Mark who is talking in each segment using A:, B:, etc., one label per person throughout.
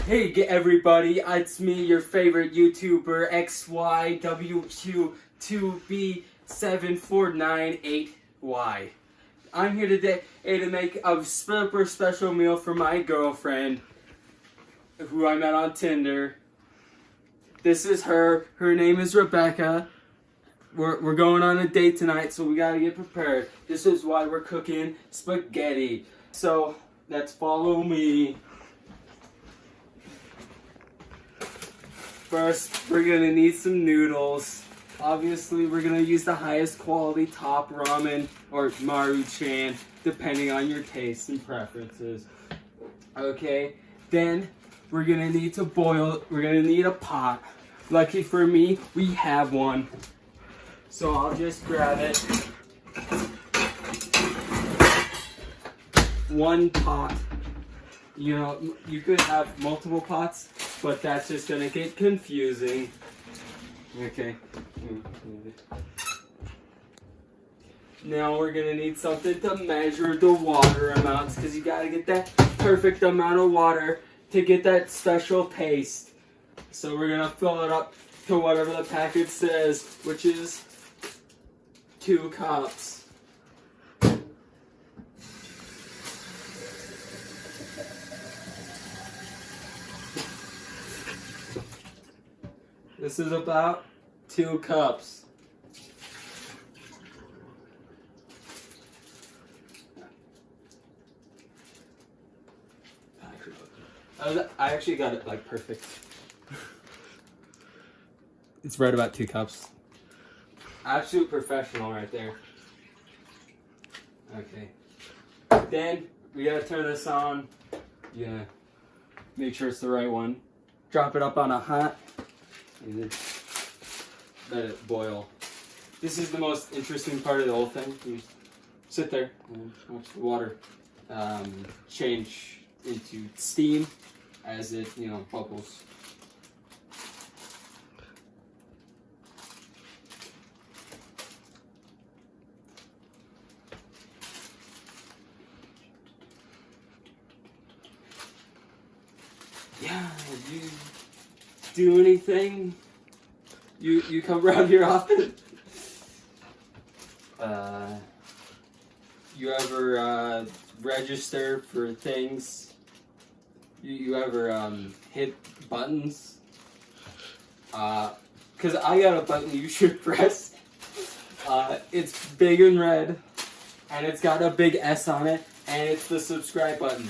A: Hey everybody, it's me, your favorite YouTuber, XYWQ2B7498Y. I'm here today to make a super special meal for my girlfriend, who I met on Tinder. This is her. Her name is Rebecca. We're going on a date tonight, so we gotta get prepared. This is why we're cooking spaghetti. So, let's follow me. First, we're gonna need some noodles. Obviously, we're gonna use the highest quality top ramen or Maruchan, depending on your tastes and preferences. Okay, then we're gonna need to boil. We're gonna need a pot. Lucky for me, we have one. So I'll just grab it. One pot. You know, you could have multiple pots, but that's just gonna get confusing. Okay. Now we're gonna need something to measure the water amounts, because you gotta get that perfect amount of water to get that special paste. So we're gonna fill it up to whatever the package says, which is 2 cups. This is about 2 cups. I actually got it like perfect. It's right about 2 cups. Absolute professional right there. Okay. Then we gotta turn this on. Yeah. Make sure it's the right one. Drop it up on a hot. And then let it boil. This is the most interesting part of the whole thing. You just sit there and watch the water change into steam as it, bubbles. Yeah, you do anything? You come around here often? You ever register for things? You ever hit buttons? Cause I got a button you should press. It's big and red, and it's got a big S on it, and it's the subscribe button.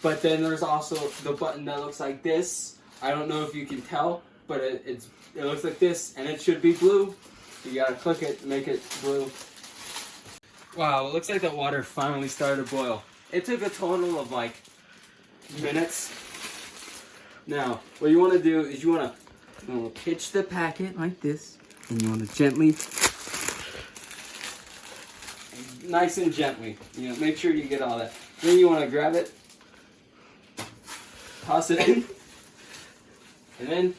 A: But then there's also the button that looks like this. I don't know if you can tell, but it looks like this, and it should be blue. You gotta click it to make it blue. Wow, it looks like the water finally started to boil. It took a total of like minutes. Now, what you want to do is you want to pitch the packet like this, and you want to gently, nice and gently, make sure you get all that. Then you want to grab it, toss it in, and then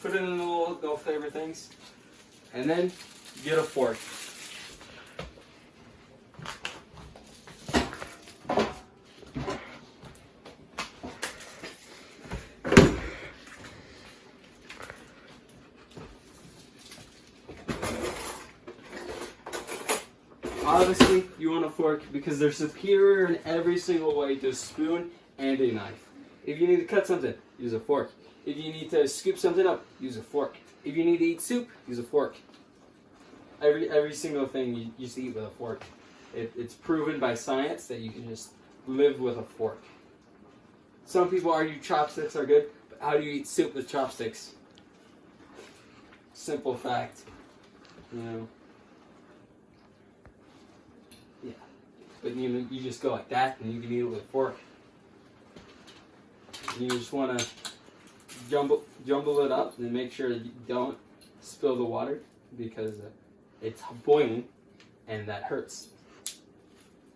A: put it in the little flavor things, and then get a fork. Obviously, you want a fork because they're superior in every single way to a spoon and a knife. If you need to cut something, use a fork. If you need to scoop something up, use a fork. If you need to eat soup, use a fork. Every single thing you just eat with a fork. It's proven by science that you can just live with a fork. Some people argue chopsticks are good, but how do you eat soup with chopsticks? Simple fact. Yeah. But you just go like that, and you can eat it with a fork. You just want to jumble it up and make sure that you don't spill the water, because it's boiling and that hurts.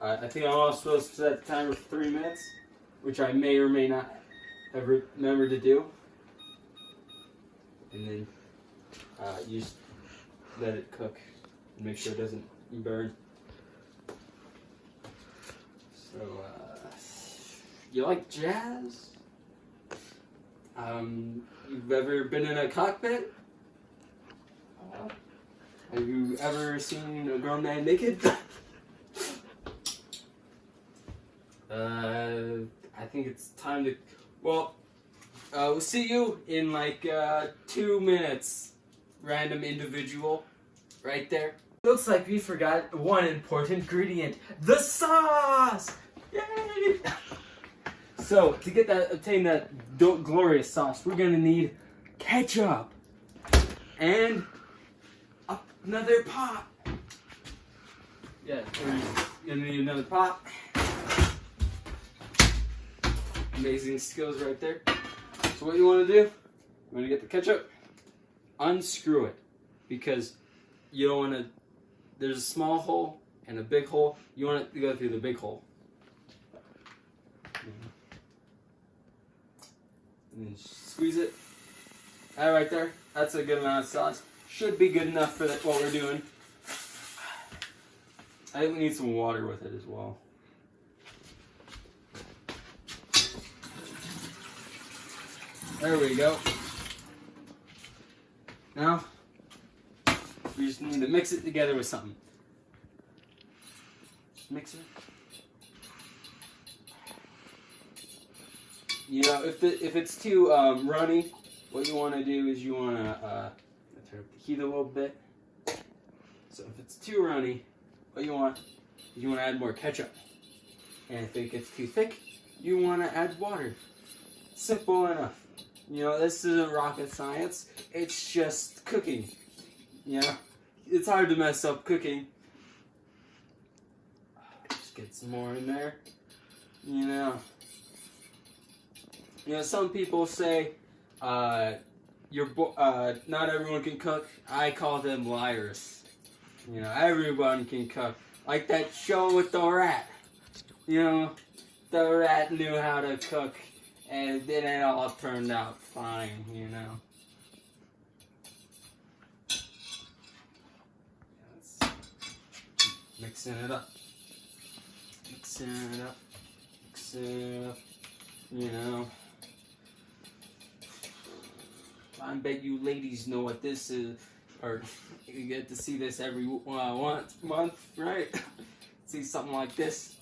A: I think I'm also supposed to set the timer for 3 minutes, which I may or may not have remembered to do. And then you just let it cook and make sure it doesn't burn. So, you like jazz? You've ever been in a cockpit? Have you ever seen a grown man naked? I think it's time to. Well, we'll see you in like 2 minutes. Random individual, right there. Looks like we forgot one important ingredient: the sauce. Yay! So to get that, obtain that glorious sauce, we're gonna need ketchup and another pot. Yeah, we're gonna need another pot. Amazing skills right there. So what you want to do? You want to get the ketchup, unscrew it, because you don't want to. There's a small hole and a big hole. You want it to go through the big hole. And then squeeze it. That right there. That's a good amount of sauce. Should be good enough for what we're doing. I think we need some water with it as well. There we go. Now, we just need to mix it together with something. Just mix it. You know, if it's too runny, what you want to do is you want to turn up the heat a little bit. So if it's too runny, what you want is you want to add more ketchup. And if it gets too thick, you want to add water. Simple enough. You know, this isn't rocket science. It's just cooking. You know, it's hard to mess up cooking. Just get some more in there. You know, some people say, not everyone can cook. I call them liars. You know, everyone can cook. Like that show with the rat. You know, the rat knew how to cook, and then it all turned out fine, you know. Mixing it up. Mixing it up. Mixing it up. You know. I bet you ladies know what this is, or you get to see this every month, right? See something like this,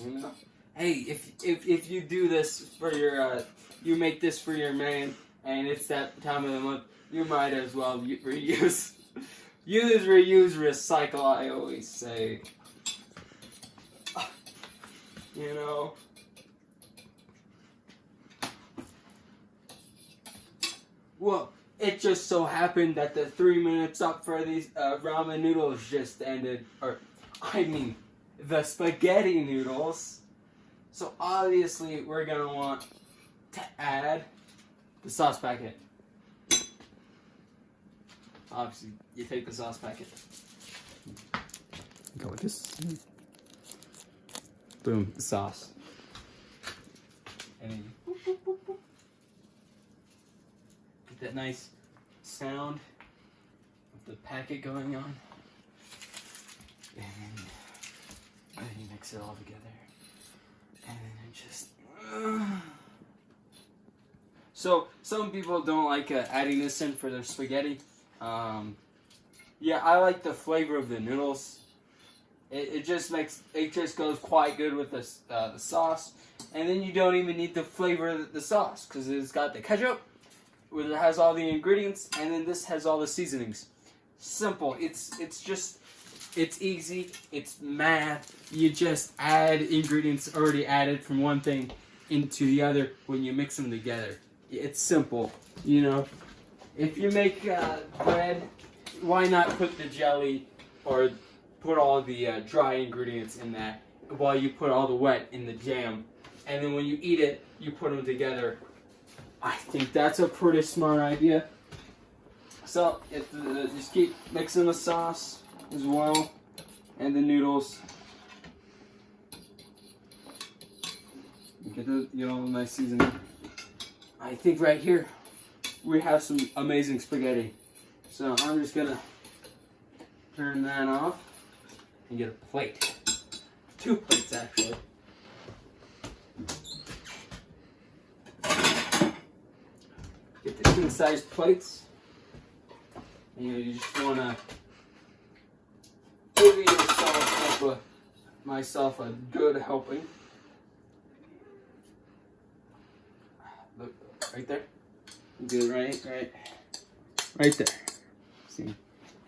A: you know. Hey, if you do this for your, you make this for your man, and it's that time of the month, you might as well reuse, use, reuse, recycle. I always say, you know. Well, it just so happened that the 3 minutes up for these ramen noodles just ended, or I mean, the spaghetti noodles. So obviously we're gonna want to add the sauce packet. Obviously, you take the sauce packet. Go with this. Boom, the sauce. And then you boop, boop, boop, boop. Get that nice sound of the packet going on. And then you mix it all together. And then just. So some people don't like adding this in for their spaghetti. Yeah, I like the flavor of the noodles. It just goes quite good with the sauce, and then you don't even need to flavor the sauce because it's got the ketchup, where it has all the ingredients, and then this has all the seasonings. Simple. It's easy. It's math. You just add ingredients already added from one thing into the other when you mix them together. It's simple, you know. If you make bread, why not put the jelly or put all the dry ingredients in that while you put all the wet in the jam, and then when you eat it, you put them together. I think that's a pretty smart idea. So just keep mixing the sauce as well and the noodles. Get all the nice seasoning. I think right here we have some amazing spaghetti. So I'm just gonna turn that off and get a plate. 2 plates actually. get the king size plates. And you just want to give myself a good helping. Look, right there. Good, right there. See,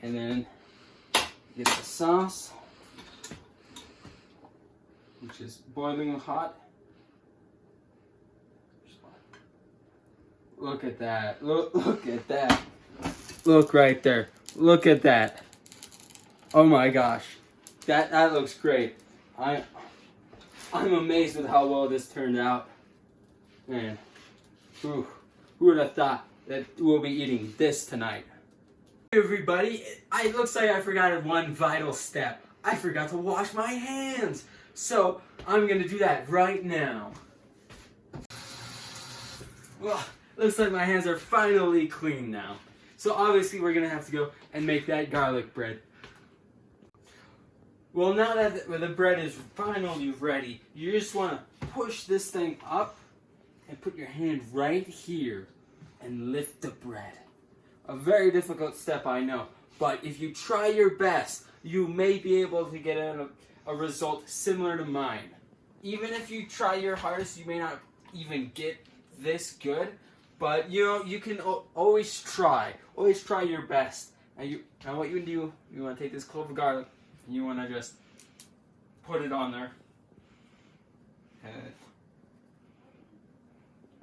A: and then get the sauce, which is boiling hot. Look at that. Look at that. Look right there. Look at that. Oh my gosh. That looks great. I'm amazed with how well this turned out. Man. Who would have thought that we'll be eating this tonight? Hey everybody, it looks like I forgot one vital step. I forgot to wash my hands. So I'm gonna do that right now. Well, looks like my hands are finally clean now. So obviously we're gonna have to go and make that garlic bread. Well, now that the bread is finally ready, you just wanna push this thing up and put your hand right here and lift the bread. A very difficult step, I know, but if you try your best, you may be able to get a result similar to mine. Even if you try your hardest, you may not even get this good. But you can always try your best. And now what you do, you want to take this clove of garlic, and you want to just put it on there.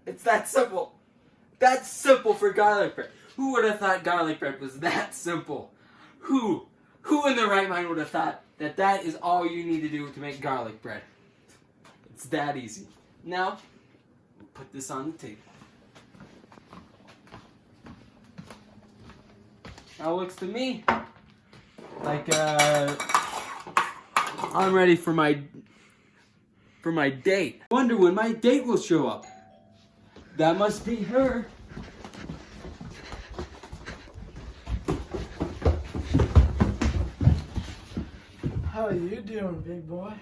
A: It's that simple. That's simple for garlic bread. Who would have thought garlic bread was that simple? Who in their right mind would have thought that is all you need to do to make garlic bread? It's that easy. Now, put this on the table. Now it looks to me like I'm ready for my date. I wonder when my date will show up. That must be her.
B: How are you doing, big boy?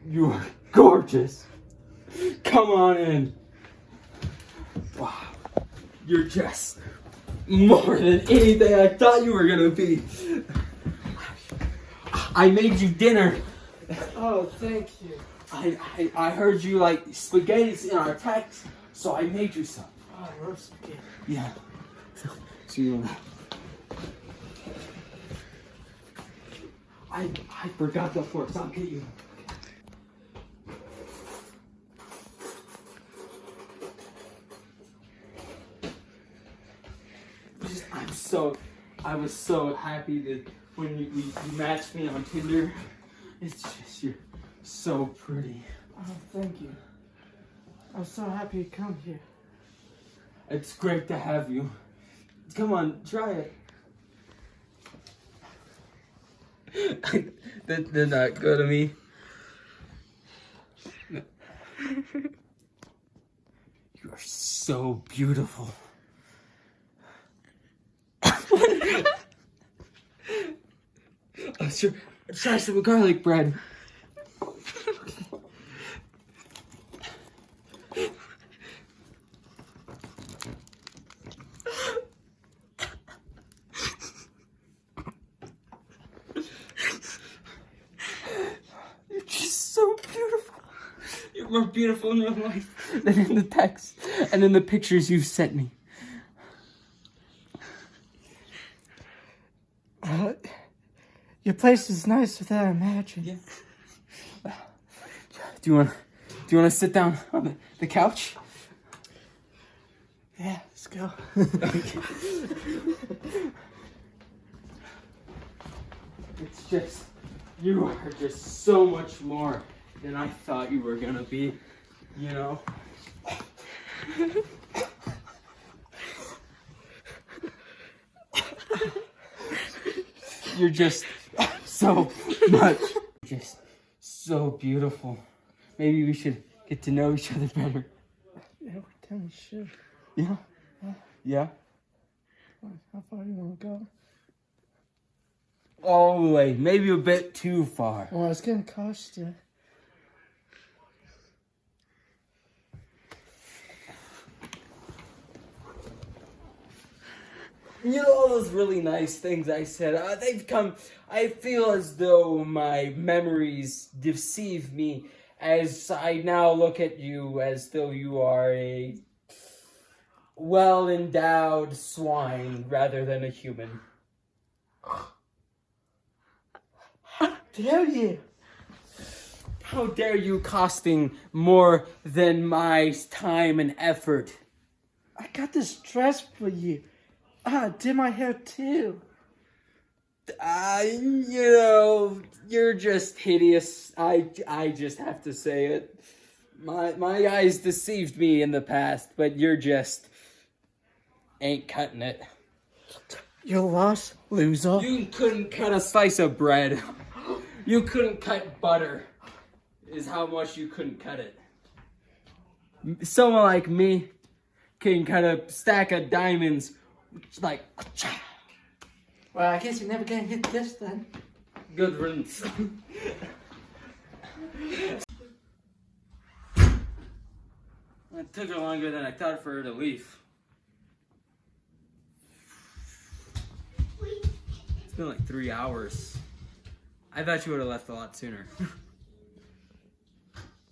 A: You are gorgeous. Come on in. Wow. You're just more than anything I thought you were gonna be. I made you dinner.
B: Oh, thank you.
A: I heard you like spaghetti's in our text, so I made you some.
B: Oh, I love spaghetti.
A: Yeah. So you wanna... I forgot the forks. I'll get you. I was so happy that when you matched me on Tinder. It's just, you're so pretty.
B: Oh, thank you. I'm so happy to come here.
A: It's great to have you. Come on, try it. They're not good to me. You are so beautiful. Sure. Try some garlic bread. You're just so beautiful. You're more beautiful in real life than in the text and in the pictures you've sent me.
B: Your place is nicer than I imagined.
A: Yeah. Do you want to sit down on the couch?
B: Yeah, let's go.
A: Okay. It's just, you are just so much more than I thought you were gonna be, you know? You're just so much, just so beautiful. Maybe we should get to know each other better.
B: Yeah, we definitely should.
A: Yeah? Yeah?
B: How far do you want to go?
A: All the way, maybe a bit too far.
B: Well, it's gonna cost you.
A: You know, all those really nice things I said, they've come. I feel as though my memories deceive me as I now look at you as though you are a well-endowed swine rather than a human.
B: How dare you?
A: How dare you, costing more than my time and effort?
B: I got this dress for you. I did my hair too.
A: You know, you're just hideous. I just have to say it. My eyes deceived me in the past, but you're just ain't cutting it.
B: You lost, loser.
A: You couldn't cut a slice of bread. You couldn't cut butter. Is how much you couldn't cut it. Someone like me can cut a stack of diamonds like.
B: Well, I guess you're never gonna hit this then.
A: Good riddance. It took her longer than I thought for her to leave. It's been like 3 hours. I thought you would have left a lot sooner.